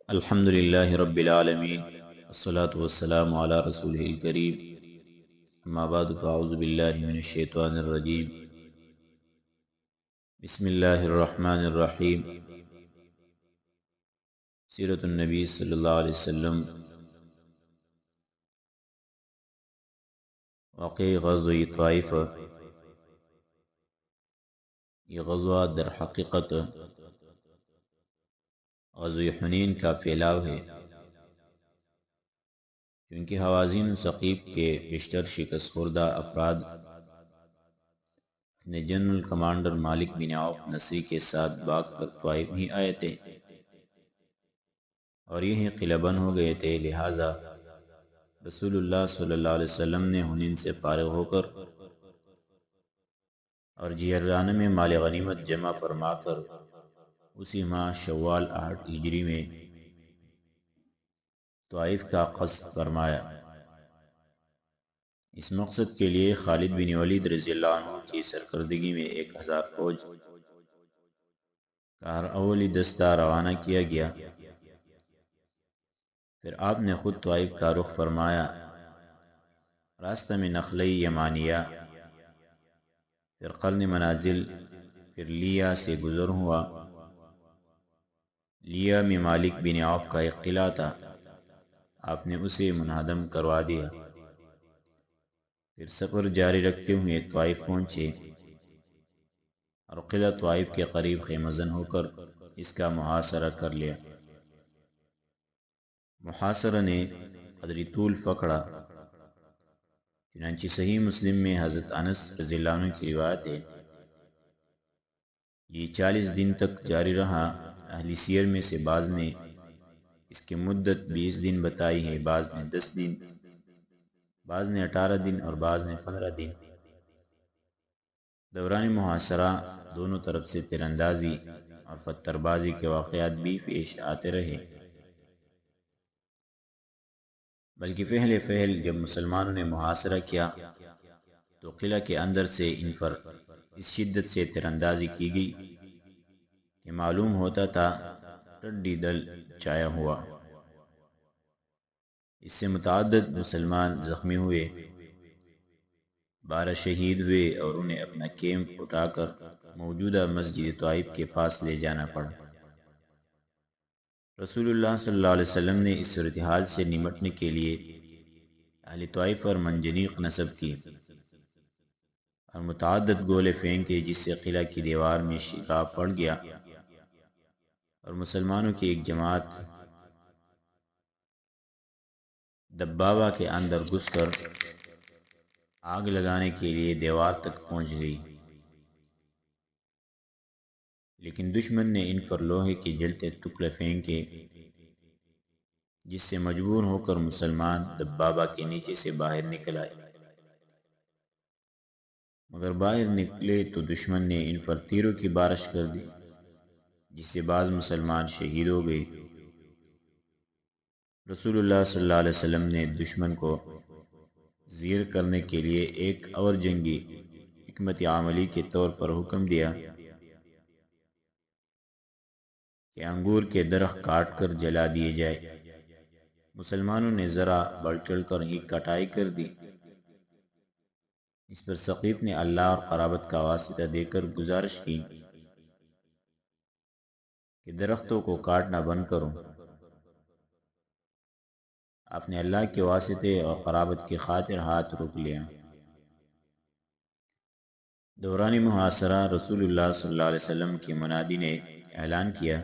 الحمد للہ رب العالمین والصلاة والسلام علی رسولہ الکریم اما بعد فاعوذ باللہ من الشیطان الرجیم بسم اللہ الرحمن الرحیم سیرت النبی صلی اللہ علیہ وسلم واقع غزوہ طائف۔ یہ غزوہ در حقیقت غزوہ حنین کا پھیلاؤ ہے، کیونکہ حوازین ثقیف کے بیشتر شکست خوردہ افراد اپنے جنرل کمانڈر مالک بن عوف نصری کے ساتھ بھاگ کر طائف ہی آئے تھے اور یہیں قلعہ بند ہو گئے تھے، لہٰذا رسول اللہ صلی اللہ علیہ وسلم نے حنین سے فارغ ہو کر اور جعرانہ میں مال غنیمت جمع فرما کر اسی ماہ شوال 8 ہجری میں طائف کا قصد فرمایا۔ اس مقصد کے لیے خالد بن ولید رضی اللہ عنہ کی سرکردگی میں 1000 فوج کا ہر اولی دستہ روانہ کیا گیا۔ پھر آپ نے خود طائف کا رخ فرمایا، راستہ میں نخلہ یمانیہ، پھر قرن منازل، پھر لیا سے گزر ہوا۔ لیا میں مالک بن عوف کا ایک قلعہ تھا، آپ نے اسے منہدم کروا دیا۔ پھر سفر جاری رکھتے ہوئے طائف پہنچے اور قلعہ طائف کے قریب خیمہ زن ہو کر اس کا محاصرہ کر لیا۔ محاصرہ نے قدری طول پکڑا، چنانچہ صحیح مسلم میں حضرت انس رضی اللہ عنہ کی روایت ہے، یہ 40 دن تک جاری رہا۔ اہل سیر میں سے بعض نے اس کی مدت 20 دن بتائی ہے، بعض نے 10 دن، بعض نے 18 دن اور بعض نے 15 دن۔ دوران محاصرہ دونوں طرف سے تیر اندازی اور پتھر بازی کے واقعات بھی پیش آتے رہے، بلکہ پہلے جب مسلمانوں نے محاصرہ کیا تو قلعہ کے اندر سے ان پر اس شدت سے تیر اندازی کی گئی کہ معلوم ہوتا تھا ٹڈی دل چھایا ہوا۔ اس سے متعدد مسلمان زخمی ہوئے، 12 شہید ہوئے اور انہیں اپنا کیمپ اٹھا کر موجودہ مسجد طائف کے پاس لے جانا پڑا۔ رسول اللہ صلی اللہ علیہ وسلم نے اس صورتحال سے نمٹنے کے لیے اہل طائف پر منجنیق نصب کی اور متعدد گولے پھینکے، جس سے قلعہ کی دیوار میں شگاف پڑ گیا اور مسلمانوں کی ایک جماعت دبابہ کے اندر گھس کر آگ لگانے کے لیے دیوار تک پہنچ گئی، لیکن دشمن نے ان پر لوہے کے جلتے ٹکڑے پھینکے، جس سے مجبور ہو کر مسلمان دبابہ کے نیچے سے باہر نکل آئے۔ مگر باہر نکلے تو دشمن نے ان پر تیروں کی بارش کر دی، جس سے بعض مسلمان شہید ہو گئے۔ رسول اللہ صلی اللہ علیہ وسلم نے دشمن کو زیر کرنے کے لیے ایک اور جنگی حکمت عملی کے طور پر حکم دیا کہ انگور کے درخت کاٹ کر جلا دیے جائے۔ مسلمانوں نے ذرا بڑھ چڑھ کر ہی کٹائی کر دی۔ اس پر ثقیف نے اللہ اور قرابت کا واسطہ دے کر گزارش کی کہ درختوں کو کاٹنا بند کرو۔ آپ نے اللہ کے واسطے اور قرابت کی خاطر ہاتھ روک لیا۔ دوران محاصرہ رسول اللہ صلی اللہ علیہ وسلم کے منادی نے اعلان کیا،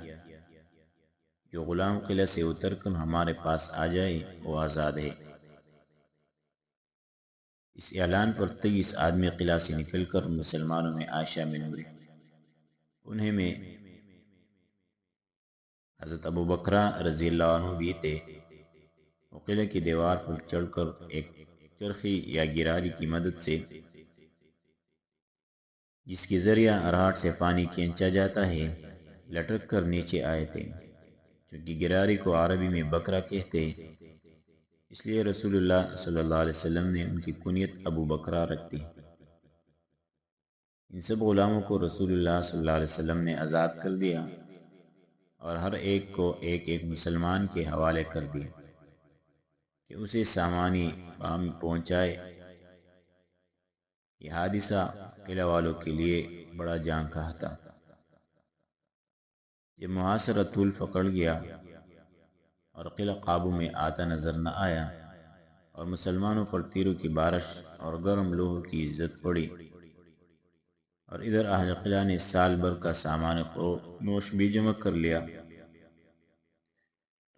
جو غلام قلعہ سے اتر کر ہمارے پاس آ جائے وہ آزاد ہے۔ اس اعلان پر 23 آدمی قلعہ سے نکل کر مسلمانوں میں شامل ہوئے۔ انہیں میں حضرت ابو بکر رضی اللہ عنہ بھی تھے۔ وہ قلعے کی دیوار پر چڑھ کر ایک چرخی یا گراری کی مدد سے، جس کے ذریعہ اراٹ سے پانی کھینچا جاتا ہے، لٹک کر نیچے آئے تھے۔ چونکہ گراری کو عربی میں بکرا کہتے ہیں، اس لیے رسول اللہ صلی اللہ علیہ وسلم نے ان کی کنیت ابو بکرہ رکھ دی۔ ان سب غلاموں کو رسول اللہ صلی اللہ علیہ وسلم نے آزاد کر دیا اور ہر ایک کو ایک ایک مسلمان کے حوالے کر دیا کہ اسے سامانی فام پہنچائے۔ یہ حادثہ قلعہ والوں کے لیے بڑا جان کا تھا۔ جب محاصرہ طول پکڑ گیا اور قلعہ قابو میں آتا نظر نہ آیا اور مسلمانوں پر تیروں کی بارش اور گرم لوہوں کی عزت پڑی، اور ادھر اہل قلعہ نے سال بھر کا سامان نوش بھی جمع کر لیا،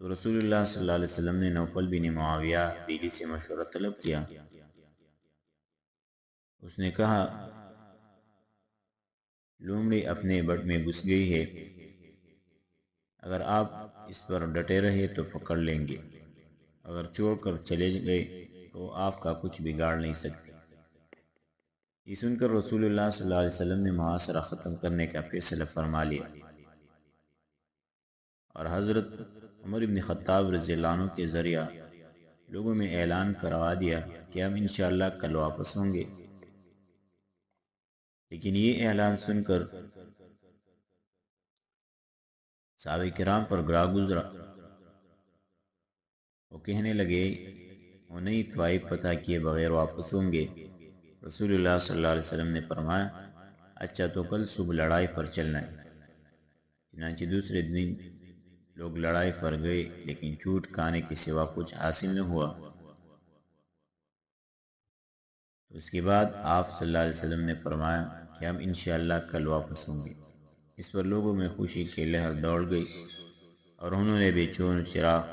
تو رسول اللہ صلی اللہ علیہ وسلم نے نوفل بن معاویہ دیلی سے مشورہ طلب کیا۔ اس نے کہا، لومڑی اپنے بٹ میں گھس گئی ہے، اگر آپ اس پر ڈٹے رہے تو پکڑ لیں گے، اگر چھوڑ کر چلے گئے تو آپ کا کچھ بگاڑ نہیں سکتے۔ یہ سن کر رسول اللہ صلی اللہ علیہ وسلم نے محاصرہ ختم کرنے کا فیصلہ فرما لیا، اور حضرت عمر بن خطاب رضی اللہ عنہ کے ذریعہ لوگوں میں اعلان کروا دیا کہ ہم انشاءاللہ کل واپس ہوں گے۔ لیکن یہ اعلان سن کر صحابہ کرام پر گراں گزرا۔ وہ کہنے لگے، وہ نہیں طائف فتح کیے بغیر واپس ہوں گے۔ رسول اللہ صلی اللہ علیہ وسلم نے فرمایا، اچھا تو کل صبح لڑائی پر چلنا ہے۔ چنانچہ دوسرے دن لوگ لڑائی پر گئے، لیکن چوٹ کھانے کے سوا کچھ حاصل نہ ہوا۔ اس کے بعد آپ صلی اللہ علیہ وسلم نے فرمایا کہ ہم انشاءاللہ کل واپس ہوں گے۔ اس پر لوگوں میں خوشی کی لہر دوڑ گئی، اور انہوں نے بے چون چراغ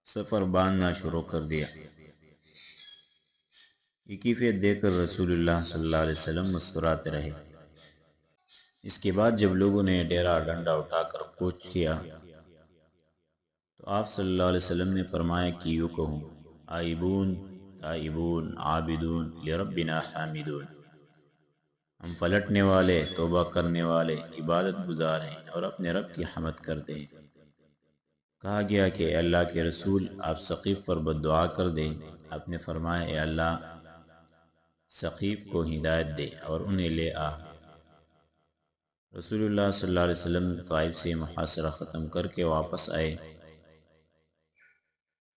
سفر باندھنا شروع کر دیا۔ یہ کیفیت دیکھ کر رسول اللہ صلی اللہ علیہ وسلم مسکراتے رہے۔ اس کے بعد جب لوگوں نے ڈیرا ڈنڈا اٹھا کر کوچ کیا تو آپ صلی اللہ علیہ وسلم نے فرمایا کہ یوں کہوں، آئبون تائبون عابدون لربنا حامدون، ہم پلٹنے والے، توبہ کرنے والے، عبادت گزار ہیں اور اپنے رب کی حمد کرتے ہیں۔ کہا گیا کہ اے اللہ کے رسول، آپ ثقیف پر بد دعا کر دیں۔ آپ نے فرمایا، اے اللہ ثقیف کو ہدایت دے اور انہیں لے آ۔ رسول اللہ صلی اللہ علیہ وسلم طائف سے محاصرہ ختم کر کے واپس آئے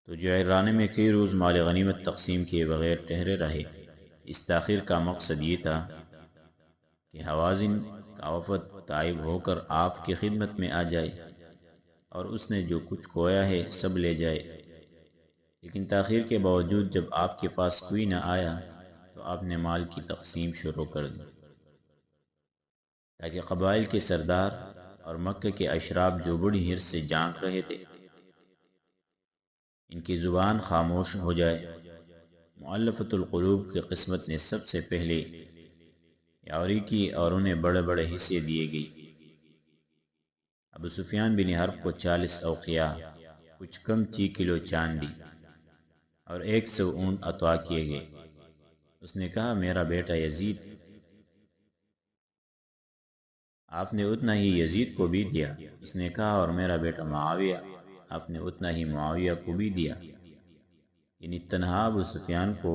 تو جعرانہ میں کئی روز مال غنیمت تقسیم کیے بغیر ٹھہرے رہے۔ اس تاخیر کا مقصد یہ تھا کہ حوازن کا وفد طائف ہو کر آپ کی خدمت میں آ جائے اور اس نے جو کچھ کھویا ہے سب لے جائے۔ لیکن تاخیر کے باوجود جب آپ کے پاس کوئی نہ آیا تو آپ نے مال کی تقسیم شروع کر دی، تاکہ قبائل کے سردار اور مکہ کے اشراف جو بڑی حرص سے جانک رہے تھے، ان کی زبان خاموش ہو جائے۔ مؤلفۃ القلوب کی قسمت نے سب سے پہلے یاوری کی اور انہیں بڑے بڑے حصے دیے گئی۔ ابو سفیان بن حرب کو 40 اوقیاء، کچھ کم 6 کلو چاندی اور 100 اونٹ عطا کیے گئے۔ اس نے کہا، میرا بیٹا یزید، آپ نے اتنا ہی یزید کو بھی دیا۔ اس نے کہا، اور میرا بیٹا معاویہ، آپ نے اتنا ہی معاویہ کو بھی دیا۔ یعنی تنہا ابو سفیان کو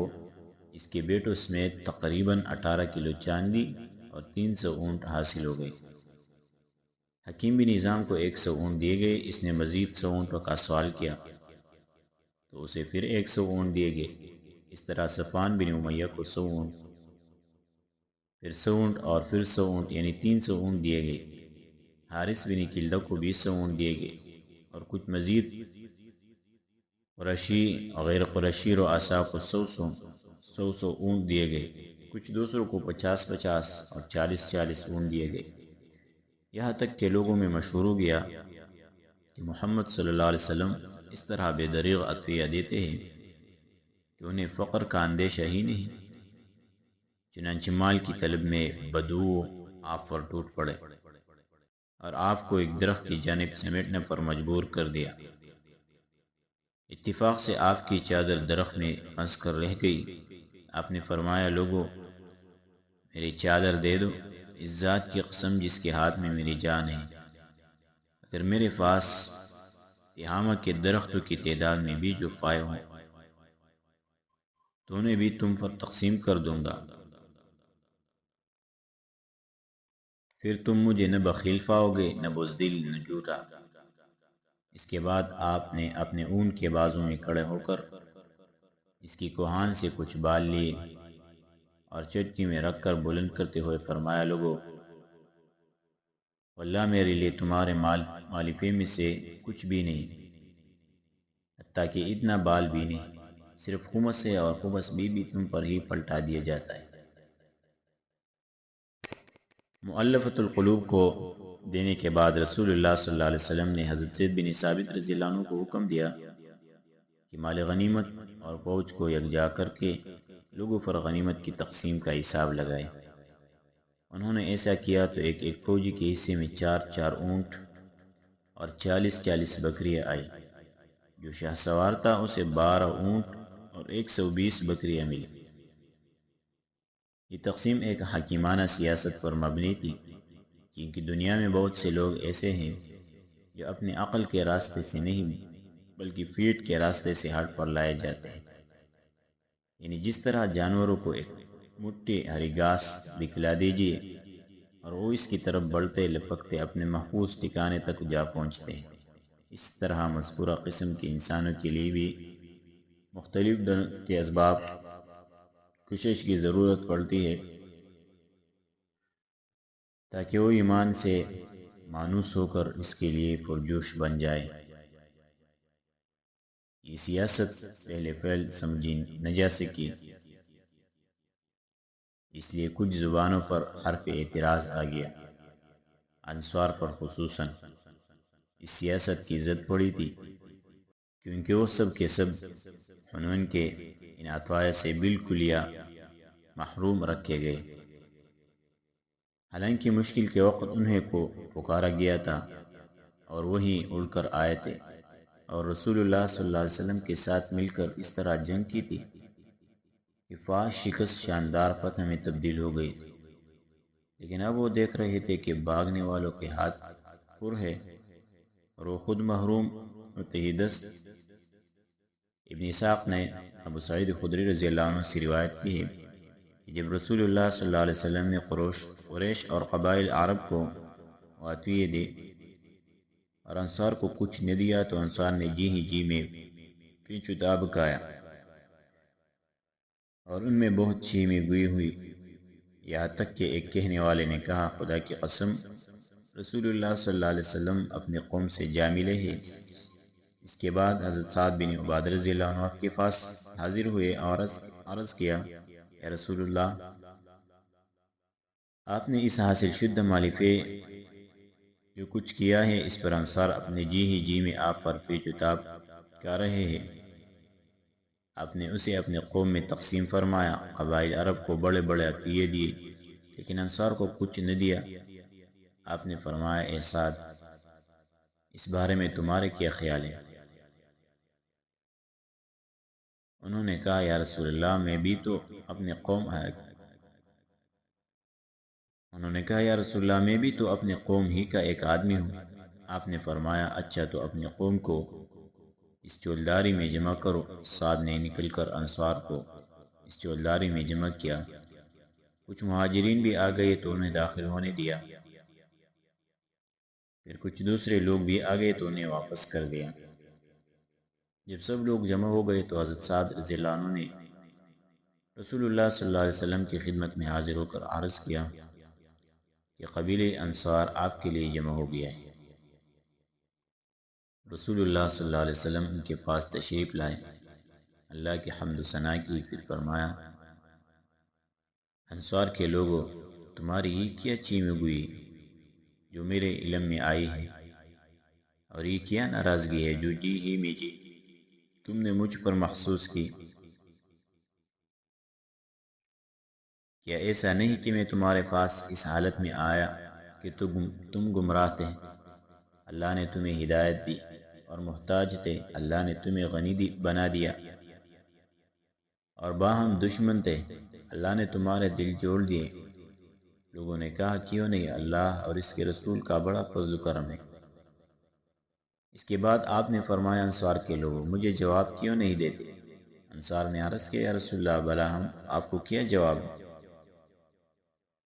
اس کے بیٹوں سمیت تقریباً 18 کلو چاندی اور 300 اونٹ حاصل ہو گئے۔ حکیم بن نظام کو 100 اونٹ دیے گئے۔ اس نے مزید 100 اونٹوں کا سوال کیا تو اسے پھر 100 اونٹ دیے گئے۔ اس طرح صفوان بن امیہ کو 100 اونٹ، پھر 100 اونٹ اور پھر 100 اونٹ، یعنی 300 اونٹ دیے گئے۔ حارث بن کلدہ کو بھی 100 اونٹ دیے گئے، اور کچھ مزید قریشی اور غیر قریشی رؤساء کو 100 اونٹ دیے گئے۔ کچھ دوسروں کو 50 اور 40 اونٹ دیے گئے۔ یہاں تک کہ لوگوں میں مشہور ہو گیا کہ محمد صلی اللہ علیہ وسلم اس طرح بے دریغ عطیہ دیتے ہیں کہ انہیں فقر کا اندیشہ ہی نہیں۔ چنانچہ مال کی طلب میں بدو آپ پر ٹوٹ پڑے اور آپ کو ایک درخت کی جانب سمیٹنے پر مجبور کر دیا۔ اتفاق سے آپ کی چادر درخت میں پھنس کر رہ گئی۔ آپ نے فرمایا، لوگوں، میری چادر دے دو، اس ذات کی قسم جس کے ہاتھ میں میری جان ہے، اگر میرے پاس تہامہ کے درختوں کی تعداد میں بھی جو پائے ہوں تو انہیں بھی تم پر تقسیم کر دوں گا۔ پھر تم مجھے نہ بخیل پاؤ گے، نہ بزدل، نہ جھوٹا۔ اس کے بعد آپ نے اپنے اونٹ کے بازو میں کھڑے ہو کر اس کی کوہان سے کچھ بال لیے اور چٹکی میں رکھ کر بلند کرتے ہوئے فرمایا، لوگو، واللہ میرے لیے تمہارے مالفے میں سے کچھ بھی نہیں، حتیٰ کہ اتنا بال بھی نہیں، صرف خمس ہے، اور خمس بھی تم پر ہی پلٹا دیا جاتا ہے۔ مؤلفۃ القلوب کو دینے کے بعد رسول اللہ صلی اللہ علیہ وسلم نے حضرت زید بن ثابت رضی اللہ عنہ کو حکم دیا کہ مال غنیمت اور فوج کو یکجا کر کے لوگوں پر غنیمت کی تقسیم کا حساب لگائے۔ انہوں نے ایسا کیا تو ایک ایک فوجی کے حصے میں 4 اونٹ اور 40 بکریاں آئی۔ جو شاہ سوار تھا اسے 12 اونٹ اور 120 بکریاں ملی۔ یہ تقسیم ایک حکیمانہ سیاست پر مبنی تھی، کیونکہ دنیا میں بہت سے لوگ ایسے ہیں جو اپنے عقل کے راستے سے نہیں بلکہ پیٹ کے راستے سے ہٹ پر لائے جاتے ہیں۔ یعنی جس طرح جانوروں کو ایک مٹھی ہری گھاس دکھلا دیجیے اور وہ اس کی طرف بڑھتے لپکتے اپنے محفوظ ٹھکانے تک جا پہنچتے ہیں، اس طرح مذکورہ قسم کے انسانوں کے لیے بھی مختلف کے اسباب کوشش کی ضرورت پڑتی ہے تاکہ وہ ایمان سے مانوس ہو کر اس کے لیے پرجوش بن جائے۔ یہ سیاست پہلے فعل سمجھی نہ جا سکی، اس لیے کچھ زبانوں پر حرف اعتراض آ گیا، انصار پر خصوصاً۔ اس سیاست کی زد پڑی تھی کیونکہ وہ سب کے سب حنون کے ان عطایا سے بالکلیہ محروم رکھے گئے۔ حالانکہ مشکل کے وقت انہیں کو پکارا گیا تھا اور وہی اڑ کر آئے تھے اور رسول اللہ صلی اللہ علیہ وسلم کے ساتھ مل کر اس طرح جنگ کی تھی کہ فاش شکست شاندار فتح میں تبدیل ہو گئی تھی۔ لیکن اب وہ دیکھ رہے تھے کہ بھاگنے والوں کے ہاتھ پر ہے اور وہ خود محروم ہوتے ہی دست۔ ابن اسحاق نے ابو سعید خدری رضی اللہ عنہ سے روایت کی ہے کہ جب رسول اللہ صلی اللہ علیہ وسلم نے قریش اور قبائل عرب کو عطیے دی اور انصار کو کچھ نہ دیا تو انصار نے جی ہی جی میں پیچو داب کایا اور ان میں بہت چھیمی گوئی ہوئی، یہاں تک کہ ایک کہنے والے نے کہا، خدا کی قسم، رسول اللہ صلی اللہ علیہ وسلم اپنے قوم سے جا ملے ہیں۔ اس کے بعد حضرت سعد بن عبادہ رضی اللہ عنہ کے پاس حاضر ہوئے اور عرض کیا، یا رسول اللہ، آپ نے اس حاصل شدہ مالفے جو کچھ کیا ہے اس پر انصار اپنے جی ہی جی میں آپ پر پیچ تاب کر رہے ہیں۔ آپ نے اسے اپنے قوم میں تقسیم فرمایا، قبائل عرب کو بڑے بڑے عطیے دیے لیکن انصار کو کچھ نہ دیا۔ آپ نے فرمایا، اے سعد، اس بارے میں تمہارے کیا خیال ہے؟ انہوں نے کہا، یا رسول اللہ، میں بھی تو اپنے قوم ہی کا ایک آدمی ہوں۔ آپ نے فرمایا، اچھا تو اپنے قوم کو اس چولداری میں جمع کرو۔ سعد نے نکل کر انصار کو اس چولداری میں جمع کیا۔ کچھ مہاجرین بھی آ گئے تو انہیں داخل ہونے دیا، پھر کچھ دوسرے لوگ بھی آ گئے تو انہیں واپس کر دیا۔ جب سب لوگ جمع ہو گئے تو حضرت سعد رضی اللہ عنہ نے رسول اللہ صلی اللہ علیہ وسلم کی خدمت میں حاضر ہو کر عرض کیا کہ قبیلہ انصار آپ کے لیے جمع ہو گیا ہے۔ رسول اللہ صلی اللہ علیہ وسلم ان کے پاس تشریف لائے، اللہ کی حمد و ثنا کی، پھر فرمایا، انصار کے لوگوں، تمہاری یہ کیا چیمی گوئی جو میرے علم میں آئی ہے، اور یہ کیا ناراضگی ہے جو جی ہی میں جی تم نے مجھ پر محسوس کی؟ کیا ایسا نہیں کہ میں تمہارے پاس اس حالت میں آیا کہ تم گمراہ تھے، اللہ نے تمہیں ہدایت دی، اور محتاج تھے، اللہ نے تمہیں غنی بنا دیا، اور باہم دشمن تھے، اللہ نے تمہارے دل جوڑ دیے؟ لوگوں نے کہا، کیوں نہیں، اللہ اور اس کے رسول کا بڑا فضل و کرم ہے۔ اس کے بعد آپ نے فرمایا، انصار کے لوگوں، مجھے جواب کیوں نہیں دیتے؟ انصار نے عرض کیا، یا رسول اللہ، بھلا ہم آپ کو کیا جواب دیں؟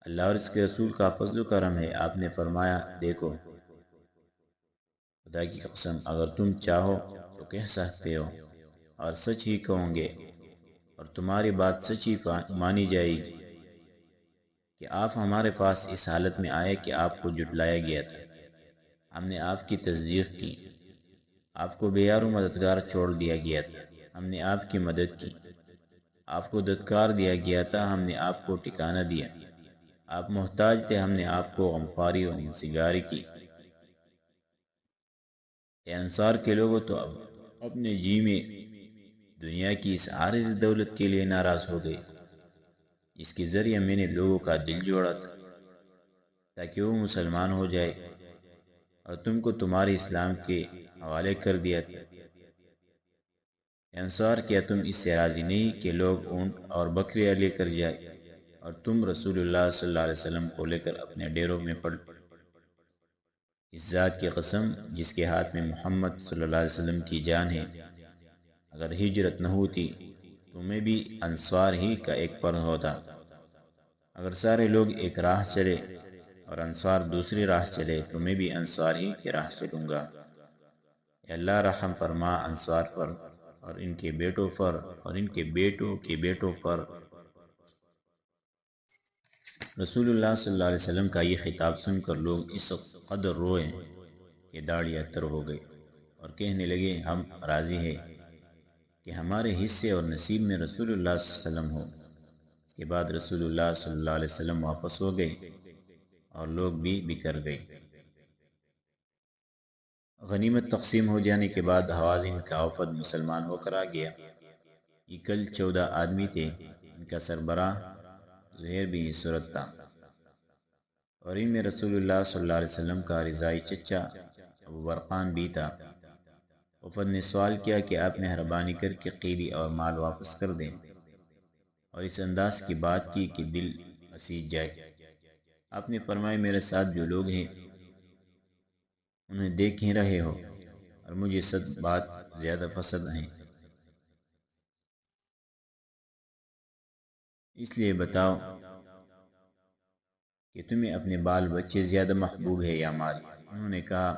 اللہ اور اس کے رسول کا فضل و کرم ہے۔ آپ نے فرمایا دیکھو، خدا کی قسم اگر تم چاہو تو کہہ سکتے ہو اور سچ ہی کہوں گے، اور تمہاری بات سچ ہی مانی جائے گی کہ آپ ہمارے پاس اس حالت میں آئے کہ آپ کو جھٹلایا گیا تھا۔ ہم نے آپ کی تصدیق کی، آپ کو بے یار و مددگار چھوڑ دیا گیا تھا، ہم نے آپ کی مدد کی، آپ کو دھتکار دیا گیا تھا، ہم نے آپ کو ٹھکانہ دیا، آپ محتاج تھے، ہم نے آپ کو غمخواری و نصیحت کی۔ اے انصار کے لوگوں، تو اب اپنے جی میں دنیا کی اس عارض دولت کے لیے ناراض ہو گئے جس کے ذریعے میں نے لوگوں کا دل جوڑا تھا تاکہ وہ مسلمان ہو جائے، اور تم کو تمہارے اسلام کے حوالے کر دیا تھا۔ اے انصار، کیا تم اس سے راضی نہیں کہ لوگ اونٹ اور بکریاں لے کر جائے اور تم رسول اللہ صلی اللہ علیہ وسلم کو لے کر اپنے ڈیروں میں پڑ؟ اس ذات کی قسم جس کے ہاتھ میں محمد صلی اللہ علیہ وسلم کی جان ہے، اگر ہجرت نہ ہوتی تو میں بھی انصار ہی کا ایک فرد ہوتا۔ اگر سارے لوگ ایک راہ چلے اور انصار دوسری راہ چلے تو میں بھی انصار ہی کی راہ چلوں گا۔ اے اللہ رحم فرما انصار پر اور ان کے بیٹوں پر اور ان کے بیٹوں کے بیٹوں پر۔ رسول اللہ صلی اللہ علیہ وسلم کا یہ خطاب سن کر لوگ اس قدر روئے کہ داڑھیاں تر ہو گئی اور کہنے لگے ہم راضی ہیں کہ ہمارے حصے اور نصیب میں رسول اللہ صلی اللہ علیہ وسلم ہو۔ اس کے بعد رسول اللہ صلی اللہ علیہ وسلم واپس ہو گئے اور لوگ بھی بکھر گئے۔ غنیمت تقسیم ہو جانے کے بعد حوازن کا وفد مسلمان ہو کر آ گیا۔ یہ کل 14 آدمی تھے، ان کا سربراہ زہیر بن سرد تھا، اور ان میں رسول اللہ صلی اللہ علیہ وسلم کا رضائی چچا ابو برقان بھی تھا۔ وفد نے سوال کیا کہ آپ مہربانی کر کے قیدی اور مال واپس کر دیں، اور اس انداز کی بات کی کہ دل اسیج جائے۔ آپ نے فرمایا میرے ساتھ جو لوگ ہیں انہیں دیکھ ہی رہے ہو، اور مجھے صد بات زیادہ پسند ہیں، اس لیے بتاؤ کہ تمہیں اپنے بال بچے زیادہ محبوب ہے یا مال؟ انہوں نے کہا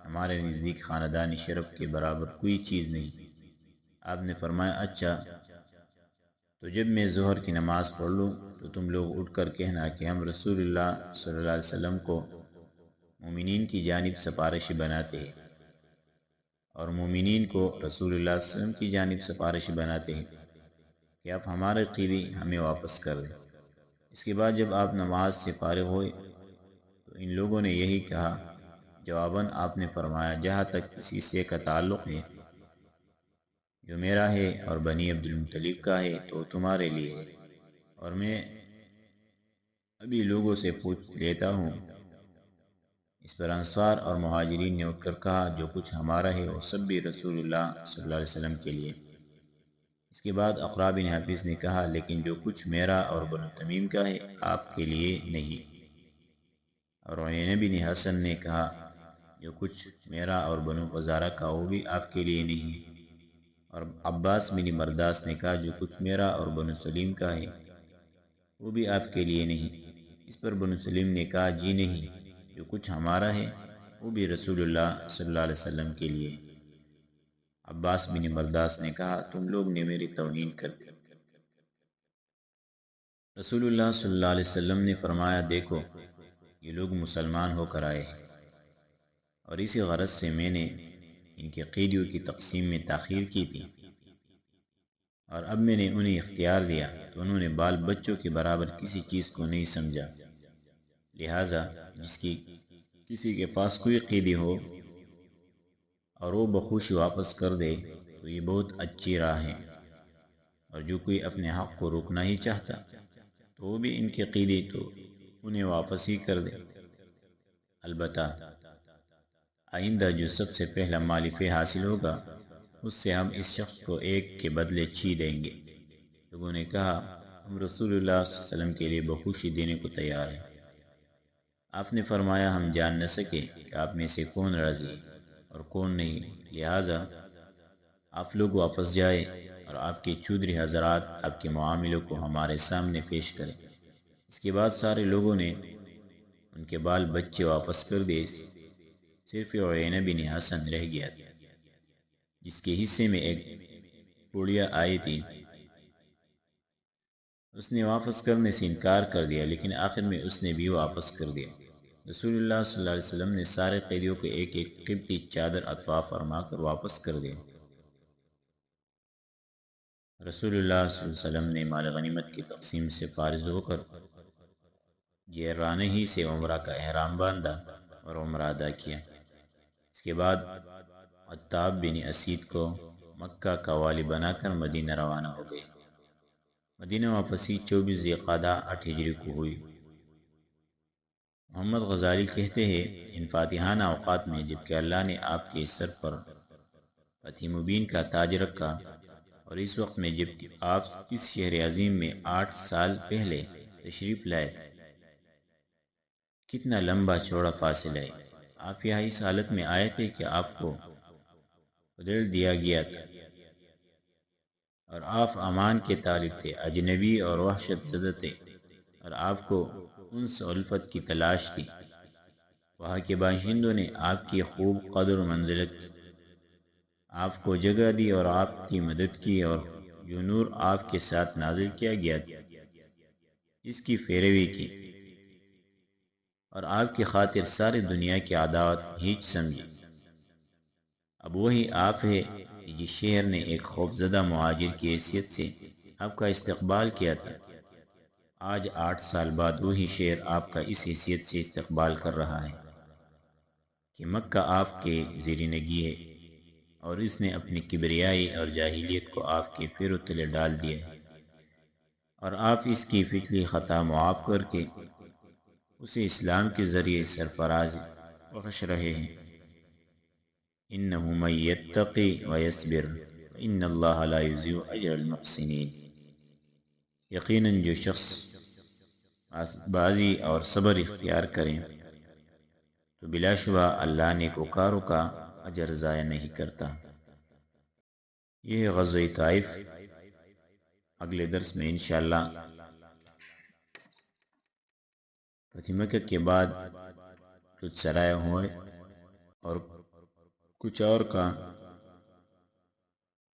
ہمارے نزدیک خاندانی شرف کے برابر کوئی چیز نہیں۔ آپ نے فرمایا اچھا، تو جب میں ظہر کی نماز پڑھ لوں تو تم لوگ اٹھ کر کہنا کہ ہم رسول اللہ صلی اللہ علیہ وسلم کو مومنین کی جانب سفارشی بناتے ہیں، اور مومنین کو رسول اللہ صلی اللہ علیہ وسلم کی جانب سفارشی بناتے ہیں کہ آپ ہمارے قیدی ہمیں واپس کر دیں۔ اس کے بعد جب آپ نماز سے فارغ ہوئے تو ان لوگوں نے یہی کہا۔ جواباً آپ نے فرمایا جہاں تک کسی سے کا تعلق ہے جو میرا ہے اور بنی عبد المطلب کا ہے تو تمہارے لیے ہے، اور میں ابھی لوگوں سے پوچھ لیتا ہوں۔ اس پر انصار اور مہاجرین نے اٹھ کر کہا جو کچھ ہمارا ہے وہ سب بھی رسول اللہ صلی اللہ علیہ وسلم کے لیے۔ اس کے بعد اقرا بن حابس نے کہا لیکن جو کچھ میرا اور بنو تمیم کا ہے آپ کے لیے نہیں۔ اور عیینہ بن حسن نے کہا جو کچھ میرا اور بنو فزارہ کا وہ بھی آپ کے لیے نہیں ہے۔ اور عباس بن مرداس نے کہا جو کچھ میرا اور بنو سلیم کا ہے وہ بھی آپ کے لیے نہیں۔ اس پر بنو سلیم نے کہا جی نہیں، جو کچھ ہمارا ہے وہ بھی رسول اللہ صلی اللہ علیہ وسلم کے لیے۔ عباس بن مرداس نے کہا تم لوگ نے میری توہین کر دی۔ رسول اللہ صلی اللہ علیہ وسلم نے فرمایا دیکھو یہ لوگ مسلمان ہو کر آئے ہیں، اور اسی غرض سے میں نے ان کے قیدیوں کی تقسیم میں تاخیر کی تھی، اور اب میں نے انہیں اختیار دیا تو انہوں نے بال بچوں کے برابر کسی چیز کو نہیں سمجھا، لہٰذا کسی کے پاس کوئی قیدی ہو اور وہ بخوشی واپس کر دے تو یہ بہت اچھی راہ ہے، اور جو کوئی اپنے حق کو روکنا ہی چاہتا تو وہ بھی ان کے قیدی تو انہیں واپس ہی کر دے۔ البتہ آئندہ جو سب سے پہلا مالی فے حاصل ہوگا اس سے ہم اس شخص کو ایک کے بدلے 6 دیں گے۔ لوگوں نے کہا ہم رسول اللہ صلی اللہ علیہ وسلم کے لیے بخوشی دینے کو تیار ہیں۔ آپ نے فرمایا ہم جان نہ سکے کہ آپ میں سے کون راضی ہے اور کون نہیں، لہٰذا آپ لوگ واپس جائیں اور آپ کے چودھری حضرات آپ کے معاملوں کو ہمارے سامنے پیش کریں۔ اس کے بعد سارے لوگوں نے ان کے بال بچے واپس کر دیے، صرف عیینہ بن حسن رہ گیا تھا جس کے حصے میں ایک پوڑیا آئی تھی۔ اس نے واپس کرنے سے انکار کر دیا، لیکن آخر میں اس نے بھی واپس کر دیا۔ رسول اللہ صلی اللہ علیہ وسلم نے سارے قیدیوں کو ایک ایک قبطی چادر عطا فرما کر واپس کر دیا۔ رسول اللہ صلی اللہ علیہ وسلم نے مال غنیمت کی تقسیم سے فارغ ہو کر جیرانہ ہی سے عمرہ کا احرام باندھا اور عمرہ ادا کیا۔ اس کے بعد عتاب بن اسید کو مکہ کا والی بنا کر مدینہ روانہ ہو گئے۔ مدینہ واپسی 24 ذی القعدہ 8 ہجری کو ہوئی۔ محمد غزالی کہتے ہیں، ان فاتحانہ اوقات میں جبکہ اللہ نے آپ کے سر پر فتح مبین کا تاج رکھا، اور اس وقت میں جب کہ آپ اس شہر عظیم میں 8 سال پہلے تشریف لائے تھے، کتنا لمبا چوڑا فاصلہ ہے۔ آپ یہاں اس حالت میں آئے تھے کہ آپ کو بدل دیا گیا تھا، اور آپ امان کے طالب تھے، اجنبی اور وحشت زدہ تھے، اور آپ کو انس و الفت کی تلاش تھی۔ وہاں کے باشندوں نے آپ کی خوب قدر و منزلت کی، آپ کو جگہ دی اور آپ کی مدد کی، اور جو نور آپ کے ساتھ نازل کیا گیا تھا اس کی پیروی کی، اور آپ کی خاطر ساری دنیا کی عداوت ہیچ سمجھی۔ اب وہی آپ ہے کہ جس شہر نے ایک خوفزدہ مہاجر کی حیثیت سے آپ کا استقبال کیا تھا، آج 8 سال بعد وہی شہر آپ کا اس حیثیت سے استقبال کر رہا ہے کہ مکہ آپ کے زیر نگی ہے، اور اس نے اپنی کبریائی اور جاہلیت کو آپ کے پیر و تلے ڈال دیا ہے، اور آپ اس کی پچھلی خطا معاف کر کے اسے اسلام کے ذریعے سرفراز بخش رہے ہیں۔ انہ من یتقی ویصبر فإن اللہ لا یضیع اجر المحسنین۔ یقیناً جو شخص بازی اور صبر اختیار کریں تو بلا شبہ اللہ نیکوکاروں کا اجر ضائع نہیں کرتا۔ یہ ہے غزوہ طائف۔ اگلے درس میں انشاءاللہ فتح مکہ کے بعد کچھ سرائے ہوئے اور کچھ اور کا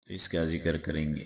اس کا ذکر کریں گے۔